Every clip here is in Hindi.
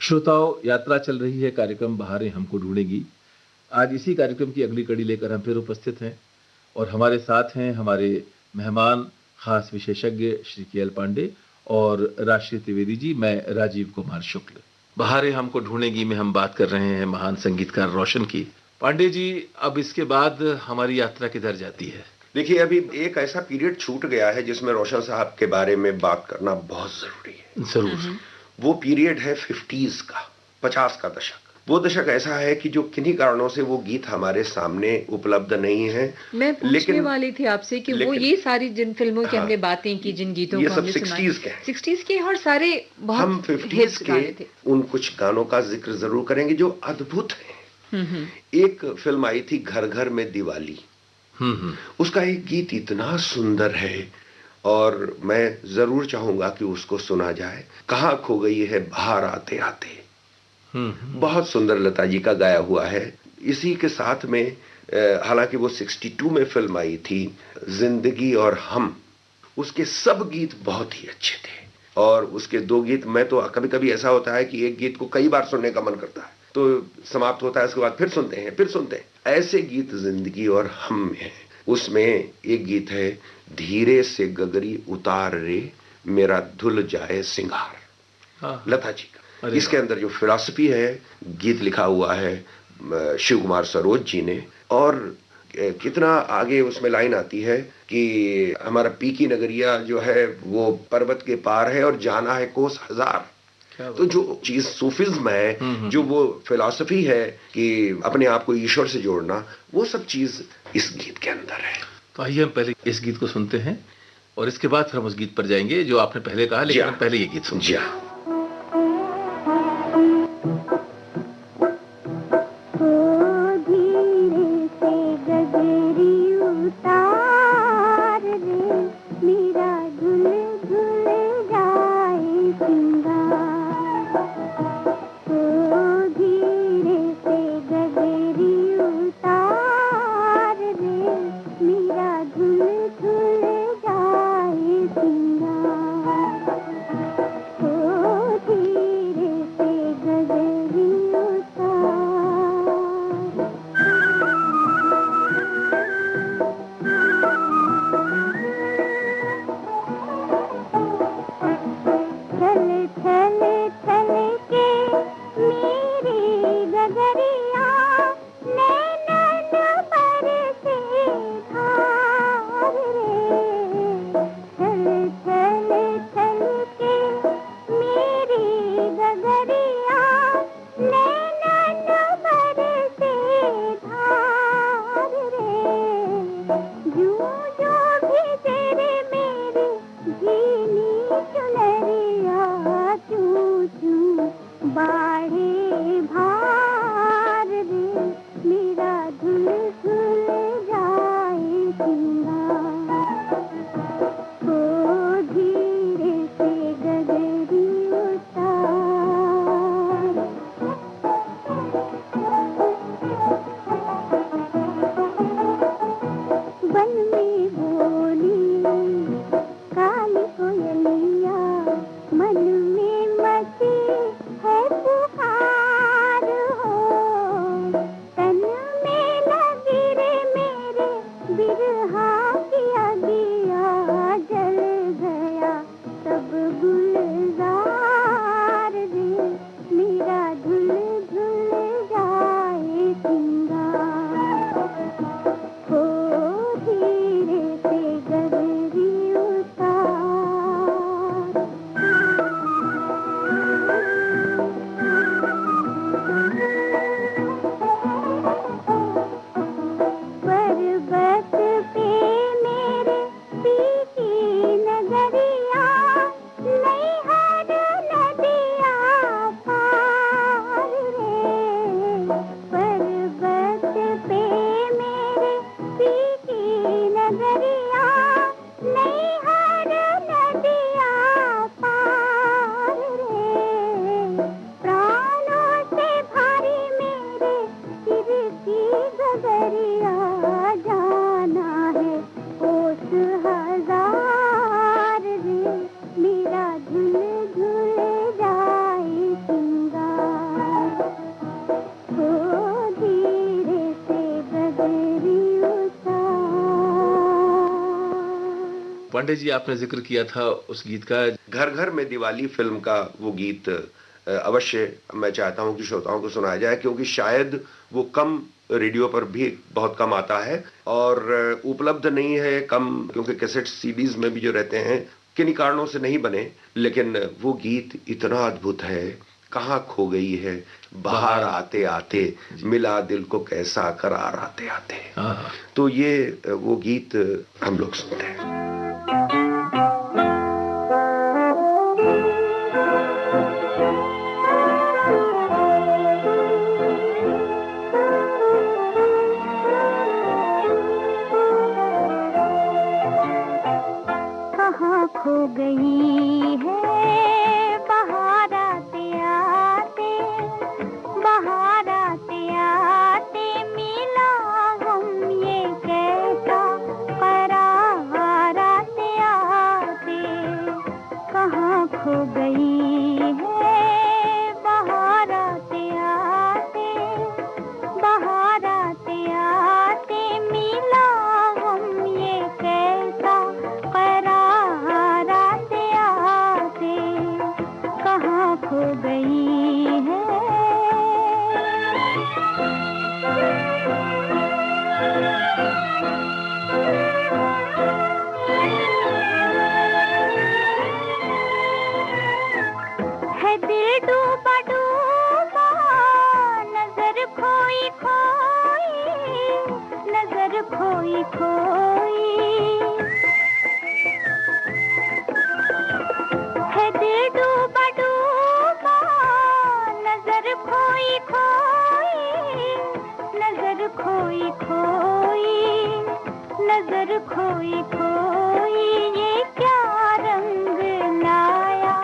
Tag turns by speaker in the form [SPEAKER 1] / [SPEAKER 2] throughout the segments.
[SPEAKER 1] श्रोताओं, यात्रा चल रही है कार्यक्रम बहारें हमको ढूंढेंगी। आज इसी कार्यक्रम की अगली कड़ी लेकर हम फिर उपस्थित हैं और हमारे साथ हैं हमारे मेहमान, खास विशेषज्ञ श्री के एल पांडे और राशि त्रिवेदी जी। मैं राजीव कुमार शुक्ल। बहारें हमको ढूंढेंगी में हम बात कर रहे हैं महान संगीतकार रोशन की। पांडे जी, अब इसके बाद हमारी यात्रा किधर जाती है?
[SPEAKER 2] देखिए, अभी एक ऐसा पीरियड छूट गया है जिसमें रोशन साहब के बारे में बात करना बहुत जरूरी है।
[SPEAKER 1] जरूर।
[SPEAKER 2] वो पीरियड है 50s का, 50 का दशक। वो दशक ऐसा है कि जो किन्हीं कारणों से वो गीत हमारे सामने उपलब्ध नहीं है।
[SPEAKER 3] मैं पूछने वाली थी आपसे कि वो ये सारी जिन फिल्मों की हमने बातें की, जिन गीतों को हमने सुना, 60s के और सारे बहुत
[SPEAKER 2] हम 50s के उन कुछ गानों का जिक्र जरूर करेंगे जो अद्भुत हैं। एक फिल्म आई थी घर घर में दिवाली। उसका एक गीत इतना सुंदर है और मैं जरूर चाहूंगा कि उसको सुना जाए। कहां खो गई है बाहर आते आते। बहुत सुंदर लता जी का गाया हुआ है। इसी के साथ में हालांकि वो 62 में फिल्म आई थी जिंदगी और हम, उसके सब गीत बहुत ही अच्छे थे और उसके दो गीत, मैं तो कभी कभी ऐसा होता है कि एक गीत को कई बार सुनने का मन करता है तो समाप्त होता है, उसके बाद फिर सुनते हैं। ऐसे गीत जिंदगी और हम में है। उसमें एक गीत है धीरे से गगरी उतार रे मेरा धुल जाए सिंगार, लता जी का। इसके अंदर जो फिलॉसफी है, गीत लिखा हुआ है शिव कुमार सरोज जी ने। और कितना आगे उसमें लाइन आती है कि हमारा पी की नगरिया जो है वो पर्वत के पार है और जाना है कोस हजार। तो जो चीज सूफिज्म है, जो वो फिलॉसफी है कि अपने आप को ईश्वर से जोड़ना, वो सब चीज इस गीत के अंदर है।
[SPEAKER 1] तो आइए हम पहले इस गीत को सुनते हैं और इसके बाद फिर हम उस गीत पर जाएंगे जो आपने पहले कहा, लेकिन हम पहले ये गीत सुनते हैं।
[SPEAKER 4] मन में मची है
[SPEAKER 1] पांडे जी, आपने जिक्र किया था उस गीत का,
[SPEAKER 2] घर घर में दिवाली फिल्म का वो गीत अवश्य मैं चाहता हूं कि श्रोताओं को सुनाया जाए, क्योंकि शायद वो कम रेडियो पर भी बहुत कम आता है और उपलब्ध नहीं है, कम, क्योंकि कैसेट सीडीज में भी जो रहते हैं किन्हीं कारणों से नहीं बने। लेकिन वो गीत इतना अद्भुत है, कहाँ खो गई है बाहर आते आते, मिला दिल को कैसा करार आते आते। तो ये वो गीत हम लोग सुनते हैं।
[SPEAKER 4] खो गई है बाहर आते आते, बाहर आते आते मिला हम ये कैसा करार आते आते, कहाँ खो गई है बाहर आते आते, बाहर आते आते मिला हम ये कैसा कहाँ खो गई है। है दिल डूबा डूबा, नजर खोई खोई, नजर खोई खोई, है दिल डूबा डूबा, नजर खोई खोई, नजर खोई खोई, नजर खोई खोई, ये क्या रंग लाया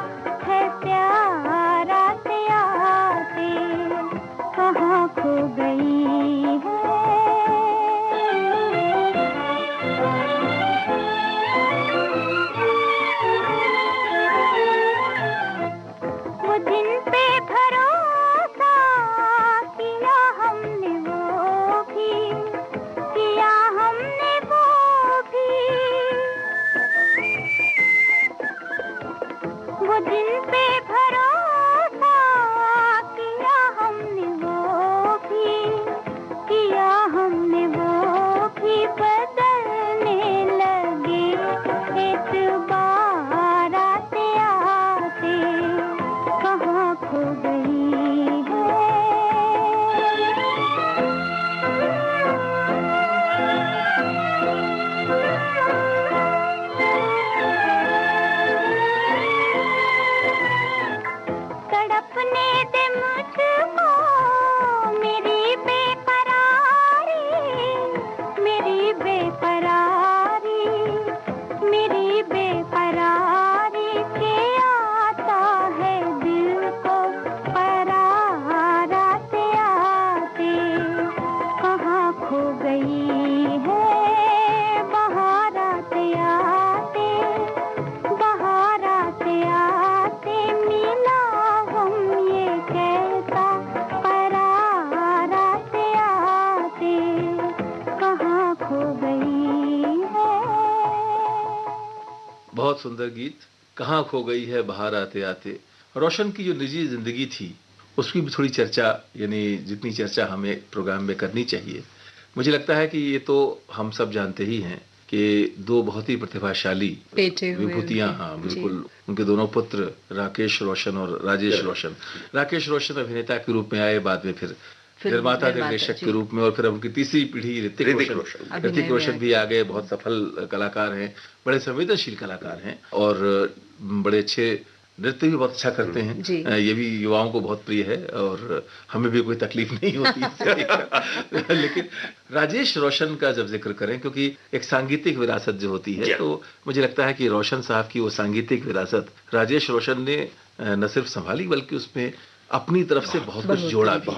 [SPEAKER 4] है प्यार आते आते, कहाँ खो गई है। दिन पे भरोसा किया हमने, वो भी किया हमने, वो भी, वो दिन पे भरोसा किया हमने, वो भी किया हमने, वो भी बदलने लगे एतबार आते आते, कहाँ खो गई है। तड़पने दे मुझको मेरी बेकरारी, मेरी बेकरारी, मेरी बेकरारी के आता है दिल को करार आते आते, कहाँ खो गई है बाहर आते आते, बाहर आते आते मिला हम ये कैसा करार आते आते, कहाँ खो गई है।
[SPEAKER 1] बहुत सुंदर गीत, कहाँ खो गई है बाहर आते आते। रोशन की जो निजी जिंदगी थी उसकी भी थोड़ी चर्चा, यानी जितनी चर्चा हमें प्रोग्राम में करनी चाहिए। मुझे लगता है कि ये तो हम सब जानते ही हैं कि दो बहुत ही प्रतिभाशाली विभूतियां, हाँ बिल्कुल, उनके दोनों पुत्र राकेश रोशन और राजेश रोशन। राकेश रोशन अभिनेता के रूप में आए, बाद में फिर निर्माता निर्देशक के रूप में, और फिर उनकी तीसरी पीढ़ी ऋतिक रोशन भी आ गए। बहुत सफल कलाकार हैं, बड़े संवेदनशील कलाकार हैं और बड़े अच्छे नृत्य भी बहुत अच्छा करते हैं। ये भी युवाओं को बहुत प्रिय है और हमें भी कोई तकलीफ नहीं होती लेकिन राजेश रोशन का जब जिक्र करें, क्योंकि एक सांगीतिक विरासत जो होती है, तो मुझे लगता है कि रोशन साहब की वो सांगीतिक विरासत राजेश रोशन ने न सिर्फ संभाली बल्कि उसमें अपनी तरफ से बहुत कुछ जोड़ा भी।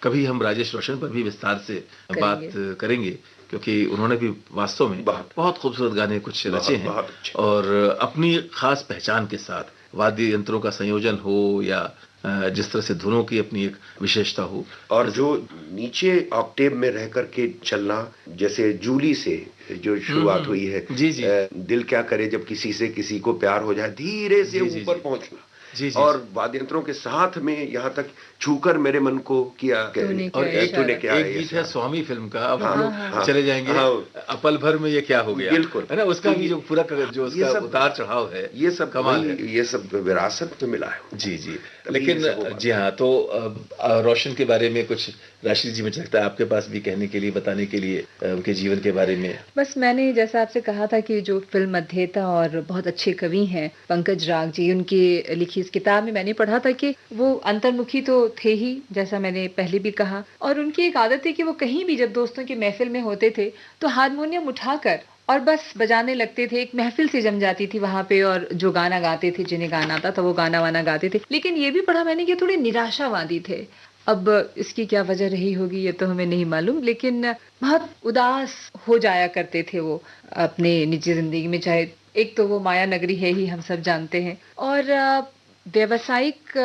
[SPEAKER 1] कभी हम राजेश रोशन पर भी विस्तार से बात करेंगे, क्योंकि उन्होंने भी वास्तव में बहुत खूबसूरत गाने कुछ रचे हैं और अपनी खास पहचान के साथ वाद्य यंत्रों का संयोजन हो या जिस तरह से धुनों की अपनी एक विशेषता हो,
[SPEAKER 2] और जो नीचे ऑक्टेव में रह करके चलना, जैसे जूली से जो शुरुआत हुई है,
[SPEAKER 1] जी जी,
[SPEAKER 2] दिल क्या करे जब किसी से किसी को प्यार हो जाए, धीरे से ऊपर पहुंचना,
[SPEAKER 1] जी जी,
[SPEAKER 2] और वाद्यंत्रों के साथ में यहाँ तक छूकर मेरे मन को किया।
[SPEAKER 3] और
[SPEAKER 1] तूने क्या एक गीत है स्वामी फिल्म का, अब हम लोग चले जाएंगे अपल भर में ये क्या हो गया,
[SPEAKER 2] बिल्कुल
[SPEAKER 1] है ना, उसका भी जो पूरा जो उसका उतार चढ़ाव है,
[SPEAKER 2] ये सब कमाल है, ये सब विरासत में मिला है।
[SPEAKER 1] जी जी। लेकिन जी हाँ, तो रोशन के बारे में कुछ राशि जी, मुझे लगता है आपके पास भी कहने के लिए, बताने के लिए उनके जीवन के बारे में।
[SPEAKER 3] बस मैंने जैसा आपसे कहा था कि जो फिल्म अध्येता और बहुत अच्छे कवि हैं पंकज राग जी, उनकी लिखी इस किताब में मैंने पढ़ा था कि वो अंतर्मुखी तो थे ही, जैसा मैंने पहले भी कहा, और उनकी एक आदत थी कि वो कहीं भी जब दोस्तों की महफिल में होते थे तो हारमोनियम उठाकर और बस बजाने लगते थे। एक महफिल सी जम जाती थी वहां पे, और जो गाना गाते थे, जिन्हें गाना आता था वो गाना वाना गाते थे। लेकिन ये भी पढ़ा मैंने कि थोड़े निराशावादी थे। अब इसकी क्या वजह रही होगी ये तो हमें नहीं मालूम, लेकिन बहुत उदास हो जाया करते थे वो अपने निजी जिंदगी में। चाहे एक तो वो माया नगरी है ही, हम सब जानते हैं, और व्यावसायिक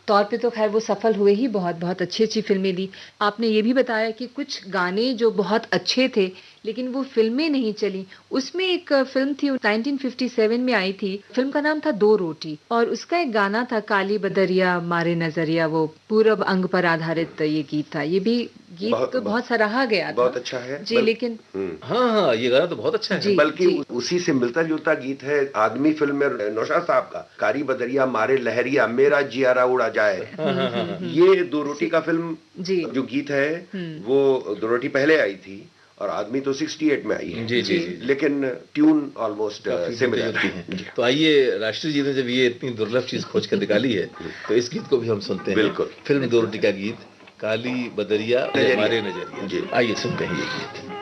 [SPEAKER 3] तौर पे तो खैर वो सफल हुए ही, बहुत बहुत अच्छी अच्छी फिल्में दी। आपने ये भी बताया कि कुछ गाने जो बहुत अच्छे थे लेकिन वो फिल्में नहीं चली। उसमें एक फिल्म थी 1957 में आई थी, फिल्म का नाम था दो रोटी, और उसका एक गाना था काली बदरिया मारे नजरिया, वो पूरब अंग पर आधारित ये गीत था। ये भी गीत तो बहुत सराहा गया था,
[SPEAKER 2] बहुत अच्छा है
[SPEAKER 3] जी। लेकिन
[SPEAKER 1] हाँ हाँ, ये गाना तो बहुत अच्छा है,
[SPEAKER 2] बल्कि उसी से मिलता जुलता गीत है आदमी फिल्म में नौशाद साहब का, काली बदरिया मारे लहरिया मेरा जियारा उड़ा जाए। ये दो रोटी का फिल्म जो गीत है, वो दो रोटी पहले आई थी और आदमी तो 68 में आई है,
[SPEAKER 1] जी जी जी,
[SPEAKER 2] लेकिन ट्यून ऑलमोस्ट सिमिलर है।
[SPEAKER 1] तो आइए, राष्ट्रीय जी ने जब ये इतनी दुर्लभ चीज खोज कर निकाली है तो इस गीत को भी हम सुनते हैं।
[SPEAKER 2] बिल्कुल,
[SPEAKER 1] फिल्म दो रोटी का गीत, काली बदरिया मारे नजरिया। आइए सुनते हैं ये गीत।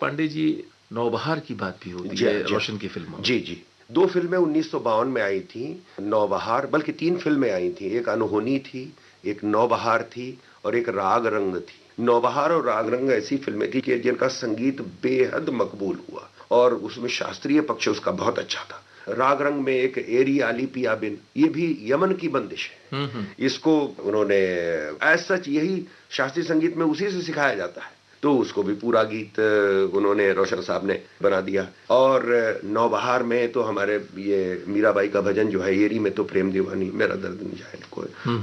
[SPEAKER 1] पांडे जी, नौबहार की बात भी होती है रोशन की फिल्मों में।
[SPEAKER 2] जी जी, 2 फिल्में 1952 में आई थी, नौबहार, बल्कि 3 फिल्में आई थी, एक अनहोनी थी, एक नौबहार थी और एक राग रंग थी। नौबहार और राग रंग ऐसी फिल्में थी कि जिनका संगीत बेहद मकबूल हुआ और उसमें शास्त्रीय पक्ष उसका बहुत अच्छा था। राग रंग में एक एरी आली पिया बिन, ये भी यमन की बंदिश है। इसको उन्होंने एज सच यही शास्त्रीय संगीत में उसी से सिखाया जाता है, तो उसको भी पूरा गीत उन्होंने रोशन साहब ने बना दिया। और नौबहार में तो हमारे ये मीराबाई का भजन जो है, एरी में तो प्रेम दीवानी मेरा दर्द न जाए को,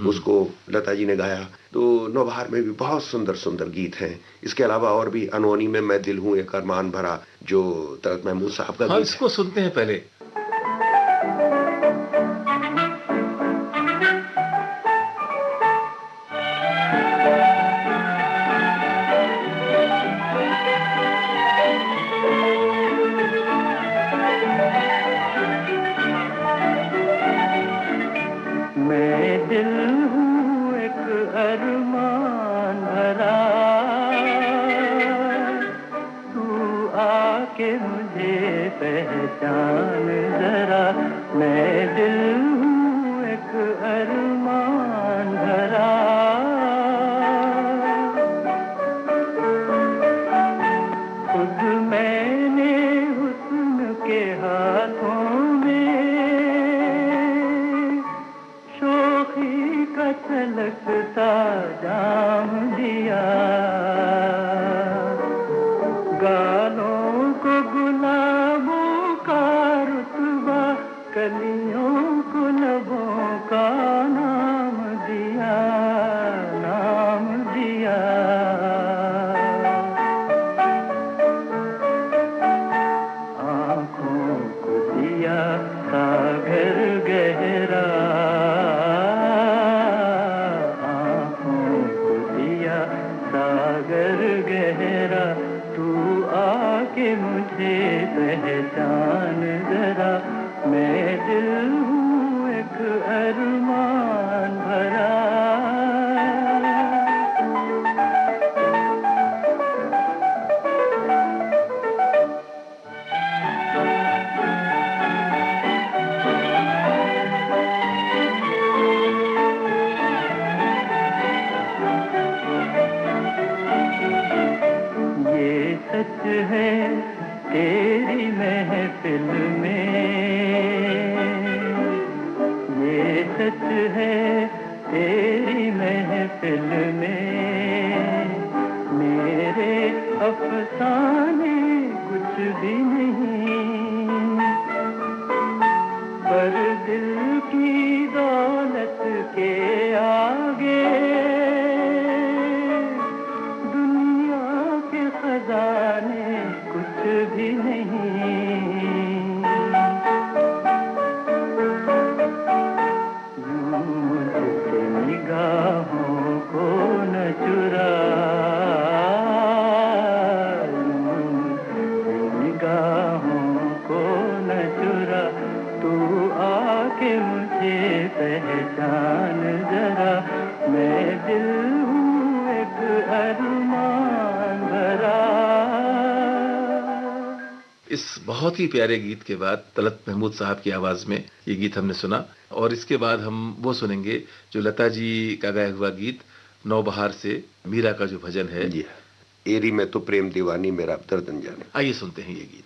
[SPEAKER 2] उसको लता जी ने गाया। तो नौबहार में भी बहुत सुंदर सुंदर गीत हैं। इसके अलावा और भी अनहोनी में मैं दिल हूँ एक अरमान भरा, जो तलत महमूद साहब का गीत।
[SPEAKER 1] इसको सुनते हैं पहले।
[SPEAKER 5] पहचान जरा, मैं दिल हूँ एक अरमान भरा। खुद मैंने हुस्न के हाथों में शोखी का छलकता जाम दिया। गालों को गुलाबों का रुतबा, कलियों को लबों का नाम दिया, नाम दिया। आँखों को दिया सागर गहरा, आँखों को दिया सागर गहरा। तू आके मुझे पहचान जरा, मैं दिल हूँ एक अरमान भरा। ये सच है तेरी महफिल में, ये सच है तेरी महफिल में। मेरे अफसाने कुछ भी नहीं, पर दिल की दौलत के आगे दुनिया के खजाने कुछ भी नहीं। यूं मुझसे निगाहों को न चुरा, यूं मुझसे निगाहों को न चुरा। तू आके मुझे पहचान जरा, मैं दिल हूँ एक अरमान भरा।
[SPEAKER 1] इस बहुत ही प्यारे गीत के बाद तलत महमूद साहब की आवाज में ये गीत हमने सुना, और इसके बाद हम वो सुनेंगे जो लता जी का गाया हुआ गीत नौबहार से मीरा का जो भजन है,
[SPEAKER 2] एरी में तो प्रेम दीवानी मेरा दर्द न जाने।
[SPEAKER 1] आइए सुनते हैं ये गीत।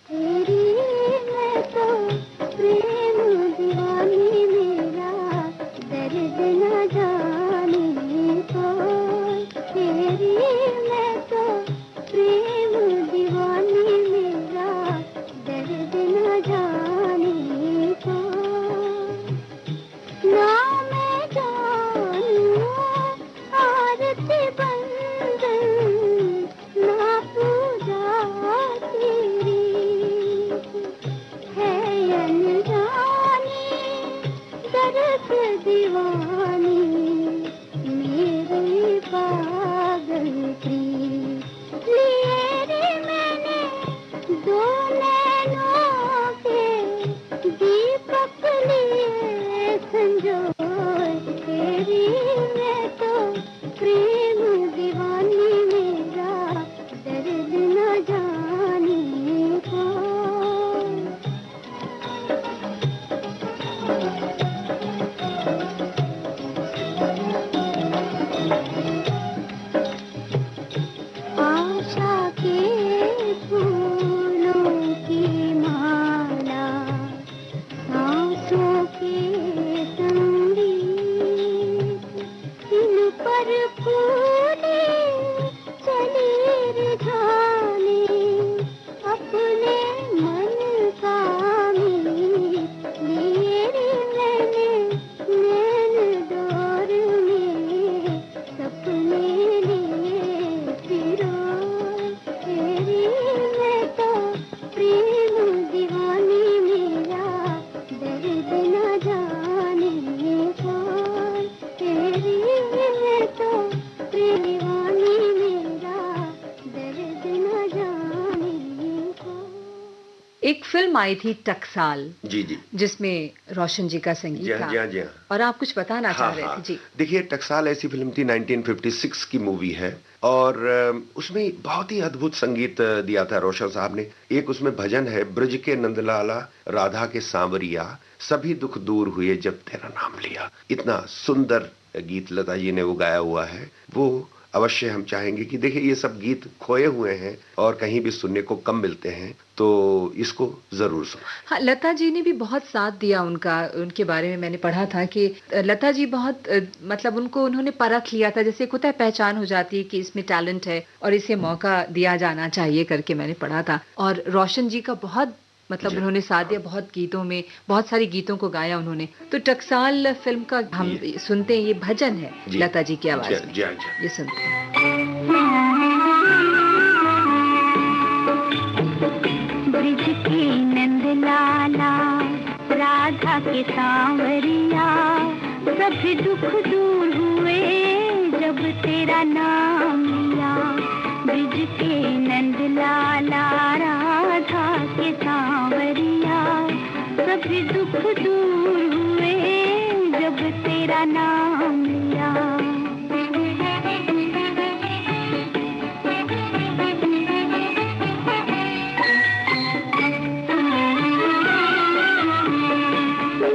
[SPEAKER 4] आशा के फूलों की माला, सांसों के संगीत, दिल पर फूले चले रिझाने, अपने मन का मीत मेरे मैंने नैन दौर में सपने लिए फिरो तेरी, मैं तो प्रेम दीवानी मेरा दर्द न जाने कौन, तेरी मैं तो प्रेम दीवानी मेरा दर्द न जाने कौन।
[SPEAKER 3] एक फिल्म आई थी टकसाल,
[SPEAKER 2] जी जी
[SPEAKER 3] जिसमें रोशन जी का संगीत
[SPEAKER 2] जी
[SPEAKER 3] था,
[SPEAKER 2] हाँ जी हाँ जी हाँ।
[SPEAKER 3] और आप कुछ बताना चाह रहे थे जी।
[SPEAKER 2] देखिए, टकसाल ऐसी फिल्म थी, 1956 की मूवी है, और उसमें बहुत ही अद्भुत संगीत दिया था रोशन साहब ने। एक उसमें भजन है, ब्रज के नंदलाला राधा के सांवरिया, सभी दुख दूर हुए जब तेरा नाम लिया। इतना सुंदर गीत लता जी ने वो गाया हुआ है, वो अवश्य हम चाहेंगे कि देखिए ये सब गीत खोए हुए हैं और कहीं भी सुनने को कम मिलते हैं, तो इसको जरूर सुनें।
[SPEAKER 3] हाँ, लता जी ने भी बहुत साथ दिया उनका। उनके बारे में मैंने पढ़ा था कि लता जी बहुत मतलब उनको उन्होंने परख लिया था, जैसे एक होता है पहचान हो जाती है कि इसमें टैलेंट है और इसे मौका दिया जाना चाहिए करके मैंने पढ़ा था। और रोशन जी का बहुत मतलब
[SPEAKER 2] जी।
[SPEAKER 3] उन्होंने साथ दिया, बहुत गीतों में, बहुत सारी गीतों को गाया उन्होंने। तो टकसाल फिल्म का हम सुनते हैं, ये भजन है
[SPEAKER 2] जी।
[SPEAKER 3] लता जी की आवाज में,
[SPEAKER 2] जी हाँ जी।
[SPEAKER 3] ये सुनते हैं।
[SPEAKER 4] ब्रिज के नंदलाला राधा के सांवरिया, सभी दुख दूर हुए जब तेरा नाम लिया। ब्रिज के नंदलाला राधा के सांवरिया, सभी दुख दूर हुए जब तेरा नाम लिया।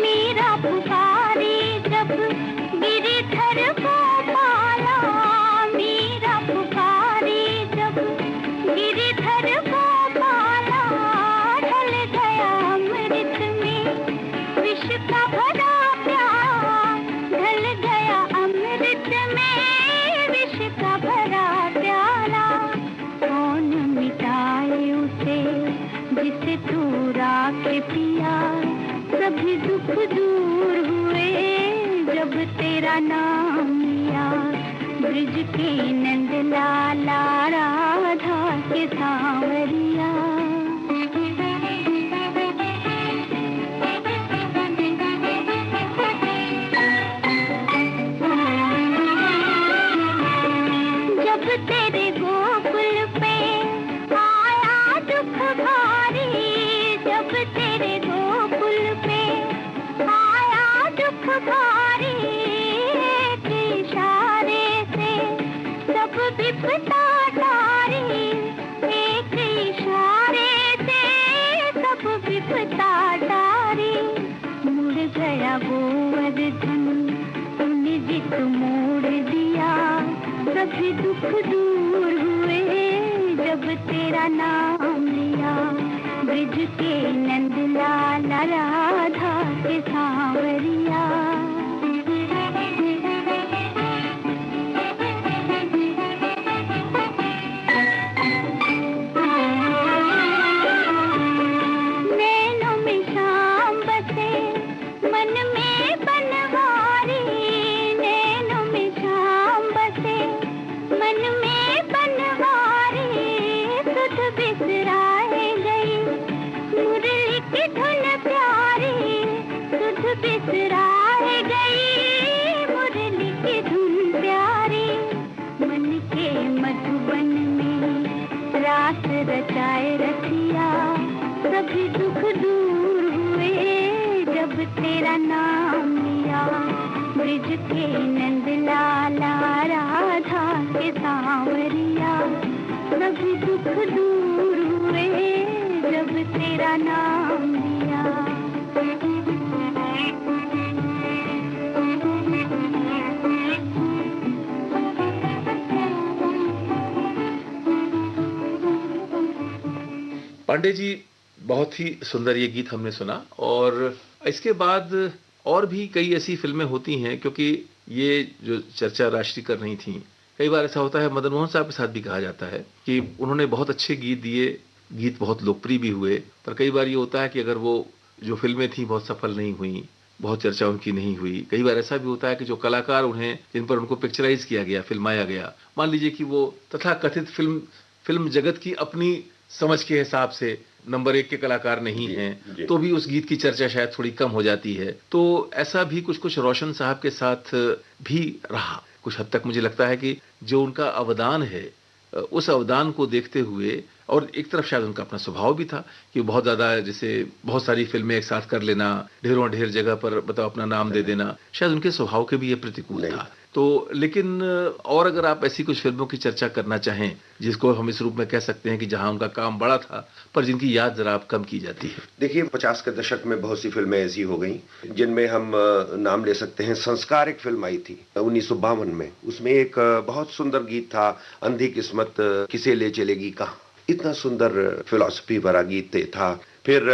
[SPEAKER 4] मीरा पुकारी जब गिरिधर को पाया, मीरा पुकारी जब गिरिधर को पाया, ढल गया अमृत में विष का भरा प्याला, ढल गया अमृत में विष का भरा प्याला। कौन मिटाए उसे जिसे तू राखे पिया, सभी दुख दूर हुए जब तेरा नाम लिया। ब्रिज के नंदलाला राधा के सांवरिया। जब तेरे गोकुल पे आया दुख भारी, जब तेरे गोकुल पे आया दुख भारी, एक इशारे से सब विपदा टारी, एक इशारे से सब विपदा टारी। मुड़ गया गोवर्धन तूने जित मोड़ दिया, सभी दुख दूर हुए जब तेरा नाम लिया। ब्रिज के नंदलाला राधा के सांवरिया। नैनों में शाम बसे मन में बनवारी, नैनों में शाम बसे मन में बनवारी, सुध बिसराए गई मुरली की धुन प्यारी, सुध बिसराए गई मुरली की धुन प्यारी। मन के मधुबन में रास रचाए रखिया, सभी दुख दूर हुए जब तेरा नाम लिया। ब्रिज के नंदलाला राधा के सांवरिया, सभी दुख दूर हुए जब तेरा नाम लिया।
[SPEAKER 1] पांडे जी, बहुत ही सुंदर ये गीत हमने सुना। और इसके बाद और भी कई ऐसी फिल्में होती हैं, क्योंकि ये जो चर्चा राष्ट्रीय कर रही थी, कई बार ऐसा होता है, मदन मोहन साहब के साथ भी कहा जाता है कि उन्होंने बहुत अच्छे गीत दिए, गीत बहुत लोकप्रिय भी हुए, पर कई बार ये होता है कि अगर वो जो फिल्में थी बहुत सफल नहीं हुई, बहुत चर्चा उनकी नहीं हुई। कई बार ऐसा भी होता है कि जो कलाकार उन्हें, जिन पर उनको पिक्चराइज किया गया, फिल्माया गया, मान लीजिए कि वो तथा कथित फिल्म जगत की अपनी समझ के हिसाब से नंबर 1 के कलाकार नहीं हैं, तो भी उस गीत की चर्चा शायद थोड़ी कम हो जाती है। तो ऐसा भी कुछ रोशन साहब के साथ भी रहा। कुछ हद तक मुझे लगता है कि जो उनका अवदान है, उस अवदान को देखते हुए, और एक तरफ शायद उनका अपना स्वभाव भी था कि बहुत ज्यादा, जैसे बहुत सारी फिल्में एक साथ कर लेना, ढेर जगह पर बताओ अपना नाम दे देना, शायद उनके स्वभाव के भी ये प्रतिकूल था। तो लेकिन और अगर आप ऐसी कुछ फिल्मों की चर्चा करना चाहें जिसको हम इस रूप में कह सकते हैं कि जहां उनका काम बड़ा था पर जिनकी याद जरा आप कम की जाती है।
[SPEAKER 2] देखिए, 50 के दशक में बहुत सी फिल्में ऐसी हो गई जिनमें हम नाम ले सकते हैं। संस्कार एक फिल्म आई थी 1952 में, उसमें एक बहुत सुंदर गीत था, अंधी किस्मत किसे ले चलेगी कहाँ। इतना सुंदर फिलॉसफी भरा गीत था। फिर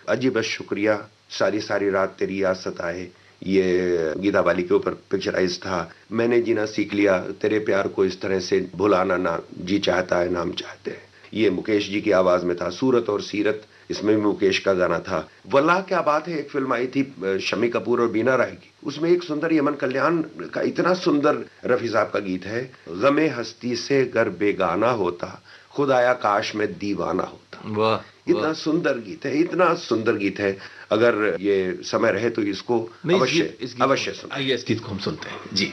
[SPEAKER 2] अजीब शुक्रिया, सारी सारी रात तेरी याद सताए, ये गीता बाली के ऊपर पिक्चराइज था। मैंने जीना सीख लिया, तेरे प्यार को इस तरह से भुलाना ना जी चाहता है नाम चाहते हैं, ये मुकेश जी की आवाज में था। सूरत और सीरत, इसमें भी मुकेश का गाना था। वल्लाह क्या बात है, एक फिल्म आई थी शमी कपूर और बीना राय की, उसमें एक सुंदर यमन कल्याण का इतना सुंदर रफी साहब का गीत है, गमे हस्ती से गर बेगाना होता, खुदाया काश में दीवाना होता।
[SPEAKER 1] वाह,
[SPEAKER 2] इतना सुंदर गीत है, इतना सुंदर गीत है। अगर ये समय रहे तो इसको अवश्य सुन।
[SPEAKER 1] आइए इस गीत को हम सुनते हैं जी।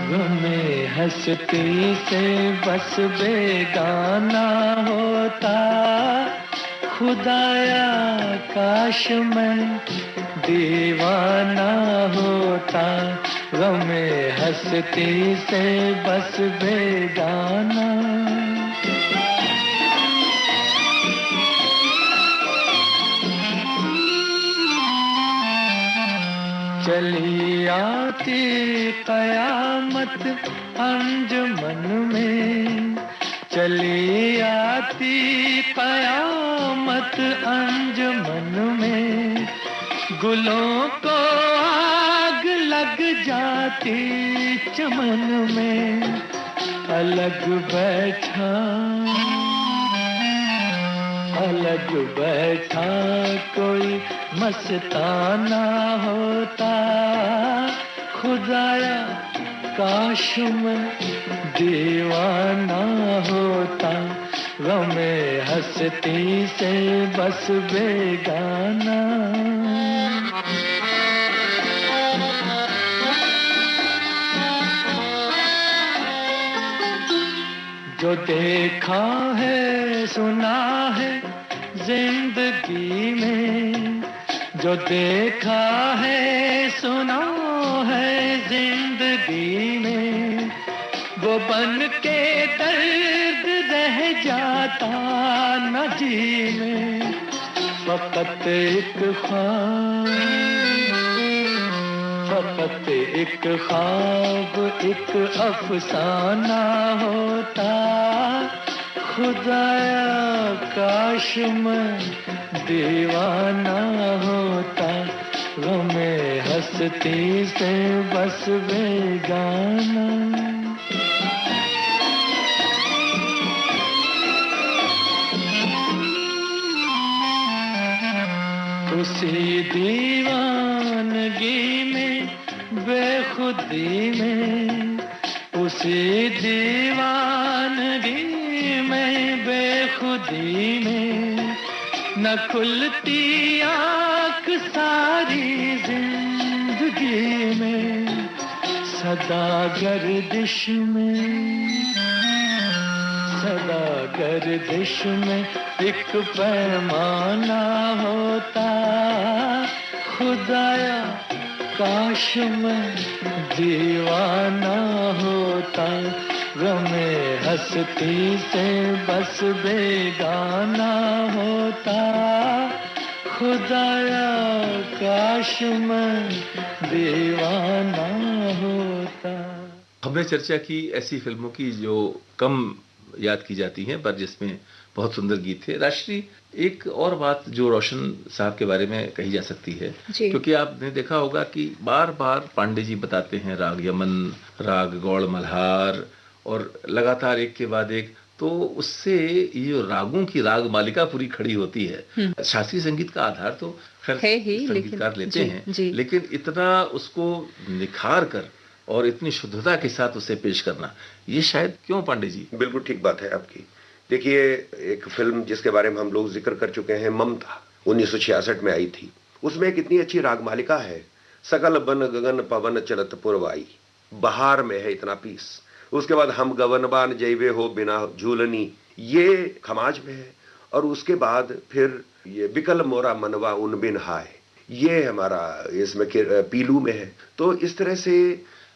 [SPEAKER 5] गमे हंसती से बस बेगाना होता, खुदाया काश मैं दीवाना होता। गमे हंसती से बस बेगाना। चली आती कयामत अंजुमन में, चली आती कयामत अंजुमन में, गुलों को आग लग जाती चमन में। अलग बैठा कोई मस्ताना होता, खुदाया काश मैं दीवाना होता। गमे हंसती से बस बेगाना। जो देखा है सुना है जिंदगी में, जो देखा है सुना है जिंदगी में, वो बन के दर्द रह जाता न जी में। फकत एक ख्वाब एक अफसाना होता, खुदाया काश मैं दीवाना होता। गमे हंसती से बस बेगाना। उसी दीवानगी में बेखुदी में, उसी दीवानगी में बेखुदी में, न खुलती आँख सारी जिंदगी में। सदा गर्दिश में एक पैमाना होता, खुदाया काश मैं दीवाना होता। गमे हंसती से बस बेगाना होता, खुदाया काश मैं दीवाना होता।
[SPEAKER 1] हमने चर्चा की ऐसी फिल्मों की जो कम याद की जाती हैं पर जिसमें बहुत सुंदर गीत थे। राष्ट्रीय, एक और बात जो रोशन साहब के बारे में कही जा सकती है, क्योंकि आपने देखा होगा कि बार बार पांडे जी बताते हैं राग यमन, राग गौड़ मल्हार, और लगातार एक के बाद एक, तो उससे ये रागों की राग मालिका पूरी खड़ी होती है। शास्त्रीय संगीत का आधार तो खैर संगीतकार लेते हैं, लेकिन इतना उसको निखार कर और इतनी शुद्धता के साथ उसे पेश करना, ये शायद क्यों पांडे जी?
[SPEAKER 2] बिल्कुल ठीक बात है आपकी। देखिए, एक फिल्म जिसके बारे में हम लोग जिक्र कर चुके हैं, ममता, 1966 में आई थी। उसमें एक इतनी अच्छी राग मालिका है, सकल बन गगन पवन चलत पुरवाई, बहार में है इतना पीस। उसके बाद हम गवनबान जैवे हो बिना झूलनी, ये खमाज में है। और उसके बाद फिर ये बिकल मोरा मनवा उन बिन हाय, ये हमारा इसमें पीलू में है। तो इस तरह से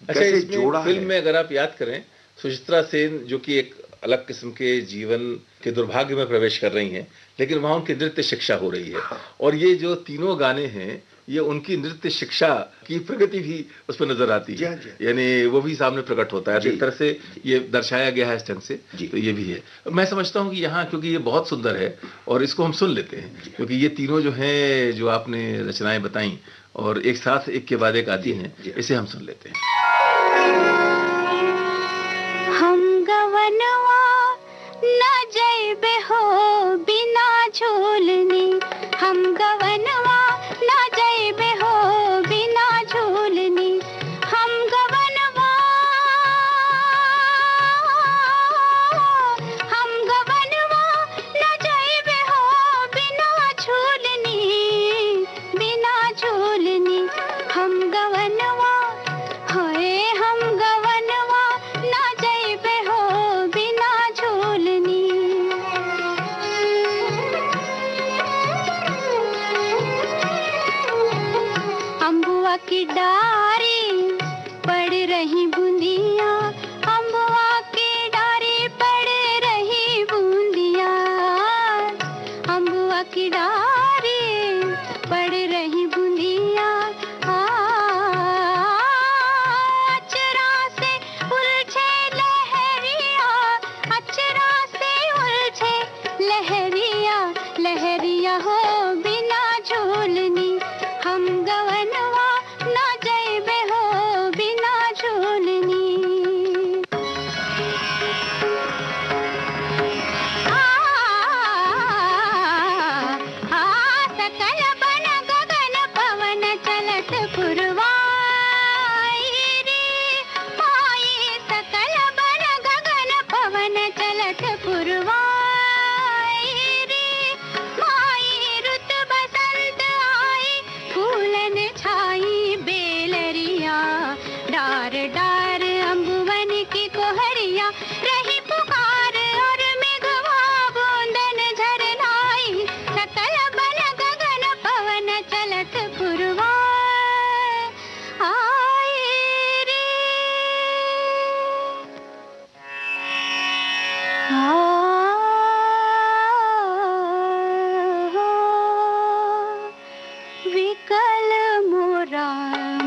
[SPEAKER 2] कैसे जोड़ा
[SPEAKER 1] फिल्म में अगर आप याद करें, सुचित्रा सेन जो कि एक अलग किस्म के जीवन के दुर्भाग्य में प्रवेश कर रही हैं, लेकिन वहां उनकी नृत्य शिक्षा हो रही है। और ये जो तीनों गाने हैं, ये उनकी नृत्य शिक्षा की प्रगति भी उस पर नजर आती है, यानी वो भी सामने प्रकट होता है। एक तरह से ये दर्शाया गया है इस ढंग से, तो ये भी है। मैं समझता हूँ कि यहाँ, क्योंकि ये बहुत सुंदर है और इसको हम सुन लेते हैं, क्योंकि ये तीनों जो हैं, जो आपने रचनाएं बताई और एक साथ एक के बाद एक आती हैं, इसे हम सुन लेते हैं।
[SPEAKER 4] हम गवनवा न जैबे हो बिना झूलनी, हम गवनवा न जैबे हो बिना झूलनी, हम गवनवा न जैबे हो बिना झूलनी, बिना झूलनी, हम गवनवा, हाय हम गवनवा न जैबे हो बिना झूलनी। अम्बुआ की डारी पड़ रही बूंदिया, अम्बुआ की डारी पड़ रही बूंदिया, अम्बुआ की डारी पड़ रही बूंदिया। अचरा से उलझे लहरिया, अचरा से उलझे लहरिया, लहरिया हो बिना झूलनी, हम गवनवा न जैबे हो बिना झूलनी। सकल बन गगन पवन चलत पुरवाई रे माई, सकल बन गगन पवन चलत पुरवाई रे माई, रुत बसंत आई फूलन छाई बेलरिया, डार डार अम्बुवन की कोहरिया, रही पुकार और मेघवा बूंदन झरनाई, सकल बन गगन पवन चलत पुरवाई रे। विकल मोरा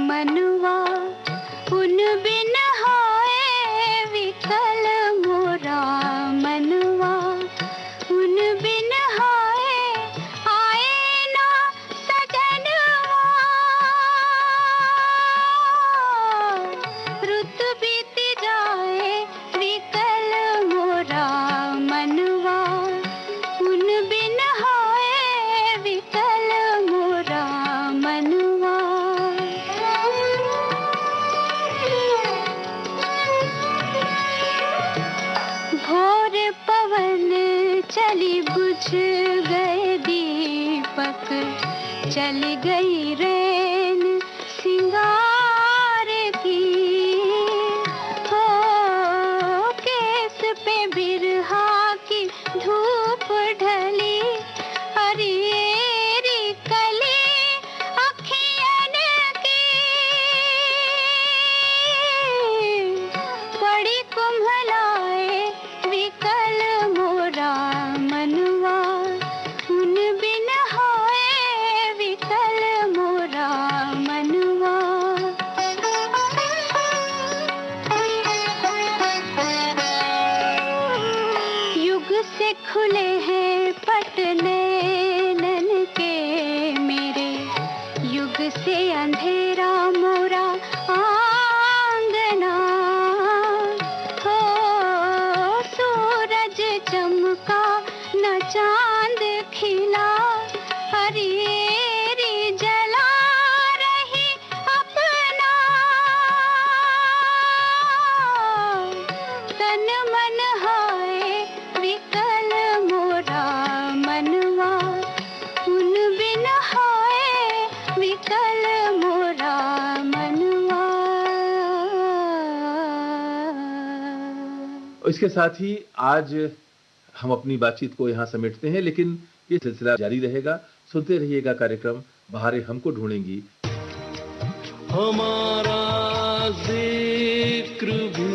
[SPEAKER 4] मनवा उन बिन हाय, विकल मोरा मनवा उन बिन हाय, आए ना सजनवा, रुत बीत जाए विकल मोरा मनवा उन बिन हाय, विकल मोरा मनवा। भोर पवन चली बुझ गए दीपक, चल गई रैन सिंगार की, हो केस पे बिरहा की धूप ढली, हरियरी कली अखियन की, पड़ी कुम्हलाए विकल मोरा मनवा उन बिन हाय,
[SPEAKER 1] और इसके साथ ही आज हम अपनी बातचीत को यहाँ समेटते हैं, लेकिन ये सिलसिला जारी रहेगा। सुनते रहिएगा कार्यक्रम बहारें हमको ढूंढेंगी।
[SPEAKER 5] हमारा जिक्र भी